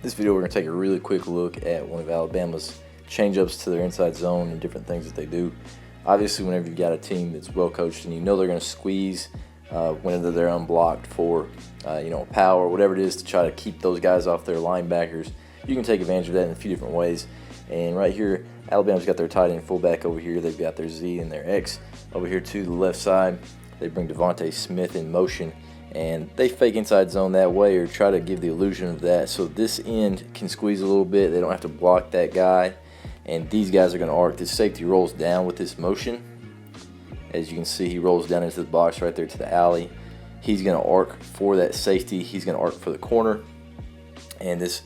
This video we're going to take a really quick look at one of Alabama's change-ups to their inside zone and different things that they do. Obviously, whenever you've got a team that's well coached and you know they're going to squeeze whenever they're unblocked for power, whatever it is, to try to keep those guys off their linebackers, you can take advantage of that in a few different ways. And right here, Alabama's got their tight end fullback over here. They've got their Z and their X over here to the left side. They bring Devontae Smith in motion, and they fake inside zone that way or try to give the illusion of that. So this end can squeeze a little bit. They don't have to block that guy, and these guys are going to arc. This safety rolls down with this motion. As you can see, he rolls down into the box right there to the alley. He's going to arc for that safety. He's going to arc for the corner, and this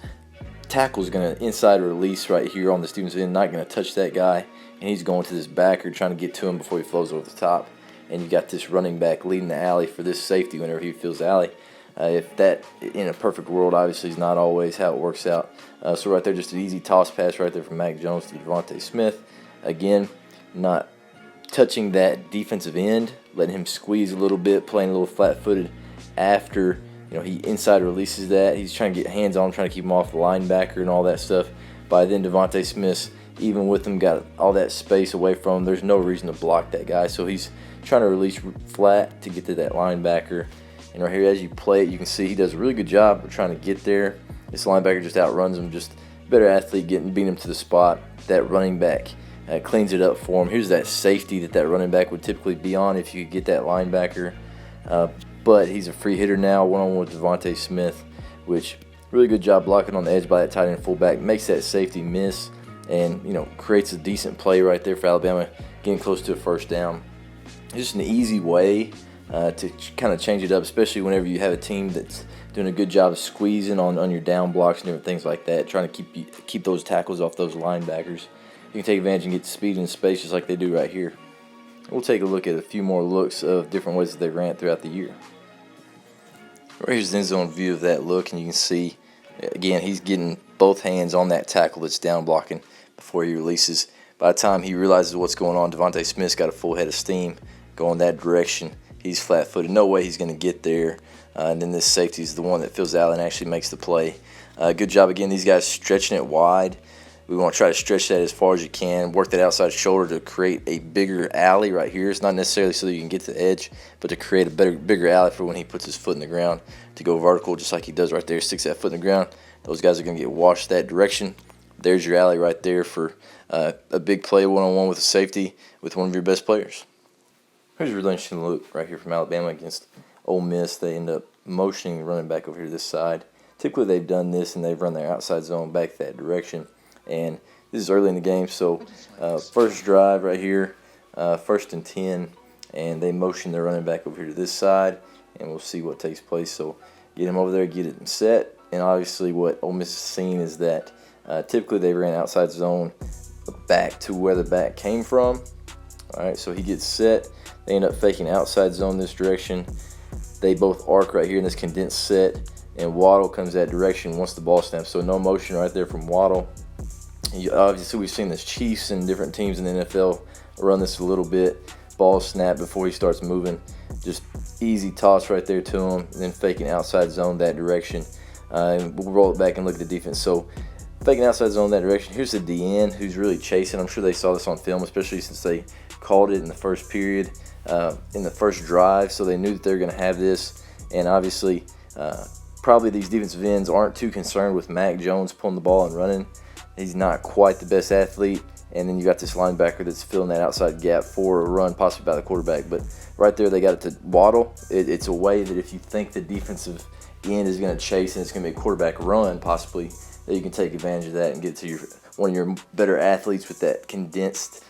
tackle is going to inside release right here on the student's end, not going to touch that guy, and he's going to this backer trying to get to him before he flows over the top. And you got this running back leading the alley for this safety whenever he feels the alley. If that, in a perfect world, obviously is not always how it works out. So right there, just an easy toss pass right there from Mac Jones to Devontae Smith. Again, not touching that defensive end, letting him squeeze a little bit, playing a little flat-footed after he inside releases that. He's trying to get hands on him, trying to keep him off the linebacker and all that stuff. By then, Devontae Smith, even with him, got all that space away from him. There's no reason to block that guy, so he's trying to release flat to get to that linebacker. And right here, as you play it, you can see he does a really good job of trying to get there. This linebacker just outruns him, just better athlete beating him to the spot. That running back cleans it up for him. Here's that safety that running back would typically be on if you could get that linebacker. But he's a free hitter now, one-on-one with Devontae Smith, which really good job blocking on the edge by that tight end fullback. Makes that safety miss and creates a decent play right there for Alabama, getting close to a first down. Just an easy way to kind of change it up, especially whenever you have a team that's doing a good job of squeezing on your down blocks and different things like that, trying to keep those tackles off those linebackers. You can take advantage and get speed and space just like they do right here. We'll take a look at a few more looks of different ways that they ran it throughout the year. Right here's the end zone view of that look, and you can see, again, he's getting both hands on that tackle that's down blocking before he releases. By the time he realizes what's going on, Devontae Smith's got a full head of steam going that direction. He's flat-footed. No way he's going to get there. And then this safety is the one that fills out and actually makes the play. Good job, again, these guys stretching it wide. We want to try to stretch that as far as you can. Work that outside shoulder to create a bigger alley right here. It's not necessarily so that you can get to the edge, but to create a bigger alley for when he puts his foot in the ground to go vertical, just like he does right there. Sticks that foot in the ground. Those guys are going to get washed that direction. There's your alley right there for a big play one-on-one with a safety with one of your best players. Here's a really interesting look right here from Alabama against Ole Miss. They end up motioning the running back over here to this side. Typically they've done this and they've run their outside zone back that direction. And this is early in the game, so first drive right here, 1st and 10, and they motion their running back over here to this side, and we'll see what takes place. So get him over there, get it set, and obviously what Ole Miss has seen is that typically they ran outside zone back to where the back came from. All right, so he gets set. They end up faking outside zone this direction. They both arc right here in this condensed set, and Waddle comes that direction once the ball snaps. So no motion right there from Waddle. Obviously, we've seen this Chiefs and different teams in the NFL run this a little bit. Ball snap before he starts moving. Just easy toss right there to him, and then faking outside zone that direction. And we'll roll it back and look at the defense. So faking outside zone that direction. Here's the DN who's really chasing. I'm sure they saw this on film, especially since they called it in the first period, in the first drive. So they knew that they were going to have this. And obviously, probably these defensive ends aren't too concerned with Mac Jones pulling the ball and running. He's not quite the best athlete. And then you got this linebacker that's filling that outside gap for a run, possibly by the quarterback. But right there, they got it to Waddle. It's a way that if you think the defensive end is going to chase and it's going to be a quarterback run, possibly, that you can take advantage of that and get to one of your better athletes with that condensed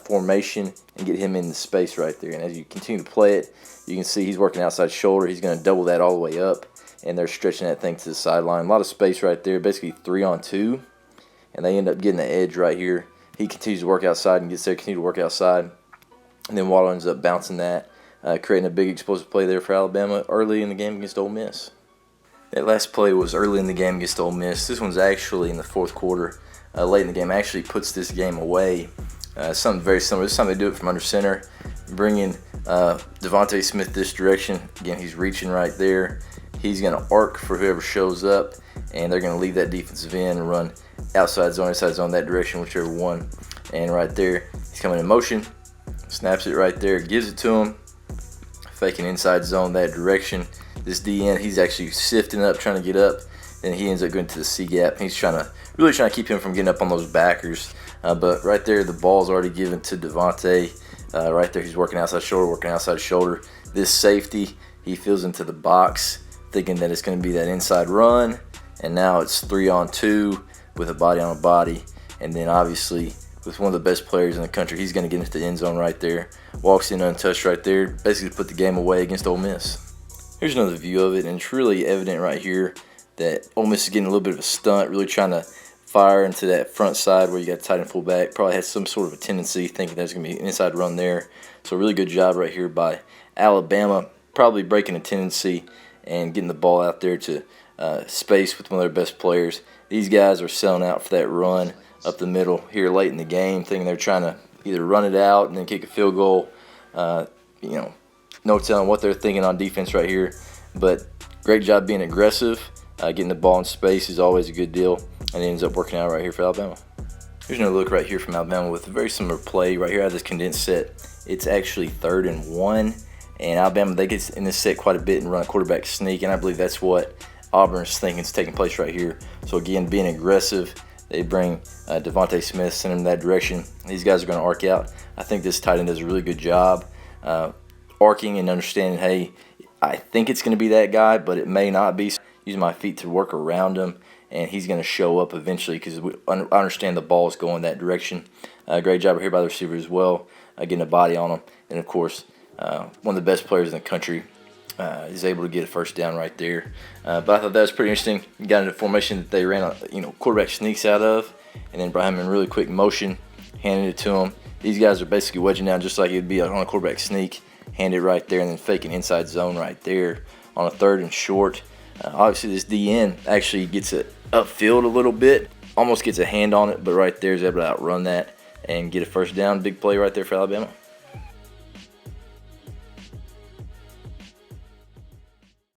formation and get him in the space right there. And as you continue to play it, you can see he's working outside shoulder. He's going to double that all the way up, and they're stretching that thing to the sideline. A lot of space right there, basically 3-on-2, and they end up getting the edge right here. He continues to work outside and gets there, continue to work outside, and then Waddle ends up bouncing that, creating a big explosive play there for Alabama early in the game against Ole Miss. That last play was early in the game against Ole Miss. This one's actually in the fourth quarter, late in the game. Actually puts this game away. Something very similar. This time they do it from under center, bringing Devontae Smith this direction. Again, he's reaching right there. He's going to arc for whoever shows up, and they're going to leave that defensive end and run outside zone, inside zone, that direction, whichever one. And right there, he's coming in motion, snaps it right there, gives it to him, faking inside zone that direction. This DN, he's actually sifting up, trying to get up. Then he ends up going to the C gap. He's really trying to keep him from getting up on those backers. But right there, the ball's already given to Devontae. Right there, he's working outside shoulder, This safety, he feels into the box, thinking that it's going to be that inside run. And now it's 3-on-2 with a body on a body. And then obviously, with one of the best players in the country, he's going to get into the end zone right there. Walks in untouched right there, basically put the game away against Ole Miss. Here's another view of it, and it's really evident right here that Ole Miss is getting a little bit of a stunt, really trying to fire into that front side where you got tight end fullback. Probably has some sort of a tendency thinking there's going to be an inside run there. So a really good job right here by Alabama, probably breaking a tendency and getting the ball out there to space with one of their best players. These guys are selling out for that run up the middle here late in the game, thinking they're trying to either run it out and then kick a field goal. No telling what they're thinking on defense right here. But great job being aggressive. Getting the ball in space is always a good deal, and it ends up working out right here for Alabama. Here's another look right here from Alabama with a very similar play right here out of this condensed set. It's actually 3rd and 1, and Alabama, they get in this set quite a bit and run a quarterback sneak, and I believe that's what Auburn's thinking is taking place right here. So again, being aggressive, they bring Devontae Smith, send him that direction. These guys are going to arc out. I think this tight end does a really good job arcing and understanding, hey, I think it's going to be that guy, but it may not be. Using my feet to work around him, and he's going to show up eventually because I understand the ball is going that direction. Great job here by the receiver as well, getting a body on him. And, of course, one of the best players in the country is able to get a first down right there. But I thought that was pretty interesting. You got into a formation that they ran quarterback sneaks out of, and then brought him in really quick motion, handed it to him. These guys are basically wedging down just like it would be on a quarterback sneak, hand it right there, and then faking inside zone right there on a 3rd and short. Obviously, this DN actually gets it upfield a little bit, almost gets a hand on it, but right there is able to outrun that and get a first down. Big play right there for Alabama.